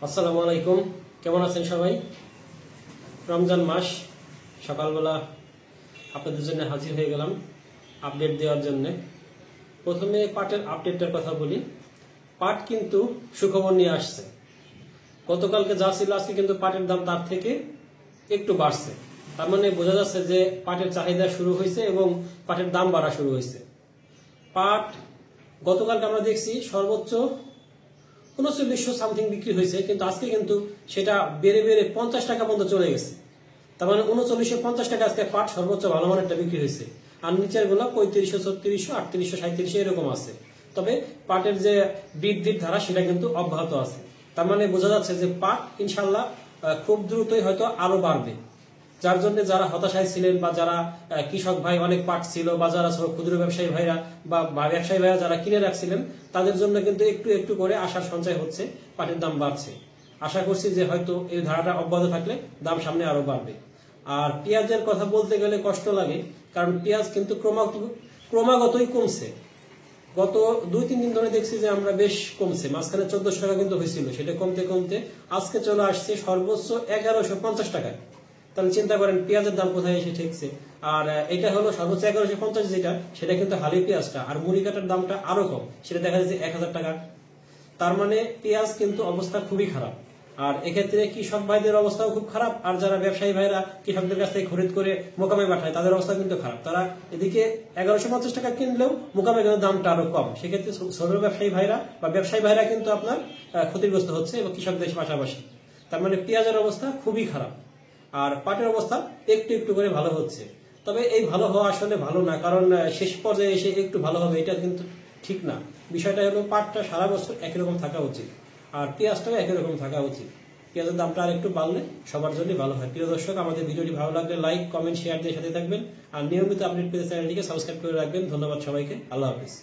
আসসালামু আলাইকুম, কেমন আছেন সবাই? রমজান মাস, সকালবেলা আপনাদের জন্য হাজির হয়ে গেলাম আপডেট দেওয়ার জন্য। প্রথমে পাটের আপডেটটার কথা বলি। পাট কিন্তু সুখবর নিয়ে আসছে। গতকালকে যা ছিল আজকে কিন্তু পাটের দাম তার থেকে একটু বাড়ছে। তার মানে বোঝা যাচ্ছে যে পাটের চাহিদা শুরু হয়েছে এবং পাটের দাম বাড়া শুরু হয়েছে। পাট গতকালকে আমরা দেখছি সর্বোচ্চ 3900 সামথিং বিক্রি হয়েছে, কিন্তু আজকে কিন্তু সেটা বেড়ে বেড়ে 50 টাকা পর্যন্ত চলে গেছে। তার মানে 3950 টাকা আজকে পাট সর্বোচ্চ ভালো মানেরটা বিক্রি হয়েছে। আর নিচের গুলা 3500, 3600, 3800, 3700 এরকম আছে। তবে পাটের যে বৃদ্ধির ধারা সেটা কিন্তু অব্যাহত আছে। তার মানে বোঝা যাচ্ছে যে পাট ইনশাল্লাহ খুব দ্রুতই হয়তো আরো বাড়বে। যার জন্য যারা হতাশায় ছিলেন বা যারা কৃষক ভাই অনেক পাট ছিল বা যারা ক্ষুদ্র ব্যবসায়ী ভাইরা বা ব্যবসায়ী ভাইরা যারা কিনে রাখছিলেন তাদের জন্য কিন্তু একটু একটু করে আশার সঞ্চয় হচ্ছে, পাটের দাম বাড়ছে। আশা করছি যে হয়তো এই ধারাটা অব্যাহত থাকলে দাম সামনে আরো বাড়বে। আর পেঁয়াজের কথা বলতে গেলে কষ্ট লাগে, কারণ পেঁয়াজ কিন্তু ক্রমাগতই কমছে। গত 2-3 দিন ধরে দেখছি যে আমরা বেশ কমছে। মাঝখানে 1400 টাকা কিন্তু হয়েছিল, সেটা কমতে কমতে আজকে চলে আসছে সর্বোচ্চ 1150 টাকায়। তাহলে চিন্তা করেন পেঁয়াজের দাম কোথায় এসে ঠেকছে। আর এটা হলো সর্বোচ্চ 1150, যেটা সেটা কিন্তু হালি পেঁয়াজটা। আর মুড়ি কাটার দামটা আরো কম, সেটা দেখা যাচ্ছে 1000 টাকা। তার মানে পেঁয়াজ কিন্তু অবস্থা খুবই খারাপ। আর এক্ষেত্রে কৃষক ভাইদের অবস্থাও খুব খারাপ। আর যারা ব্যবসায়ী ভাইরা কৃষকদের কাছ থেকে খরিদ করে মোকামে পাঠায় তাদের অবস্থা কিন্তু খারাপ। তারা এদিকে 1150 টাকা কিনলেও মোকামে কিন্তু দামটা আরো কম। সেক্ষেত্রে ছোট ব্যবসায়ী ভাইরা বা ব্যবসায়ী ভাইরা কিন্তু আপনার ক্ষতিগ্রস্ত হচ্ছে এবং কৃষকদের পাশাপাশি। তার মানে পেঁয়াজের অবস্থা খুবই খারাপ। আর পাটের অবস্থা একটু একটু করে ভালো হচ্ছে। তবে এই ভালো হওয়া আসলে ভালো না, কারণ শেষ পর্যায়ে এসে একটু ভালো হবে এটা কিন্তু ঠিক না। বিষয়টা হলো পাটটা সারা বছর একই রকম থাকা উচিত, আর পেঁয়াজটাও একই রকম থাকা উচিত। পেঁয়াজের দামটা আর একটু বাড়লে সবার জন্য ভালো হয়। প্রিয় দর্শক, আমাদের ভিডিওটি ভালো লাগলে লাইক, কমেন্ট, শেয়ার দিয়ে সাথে থাকবেন। আর নিয়মিত আপডেট পেতে চ্যানেলটিকে সাবস্ক্রাইব করে রাখবেন। ধন্যবাদ সবাইকে। আল্লাহ হাফিজ।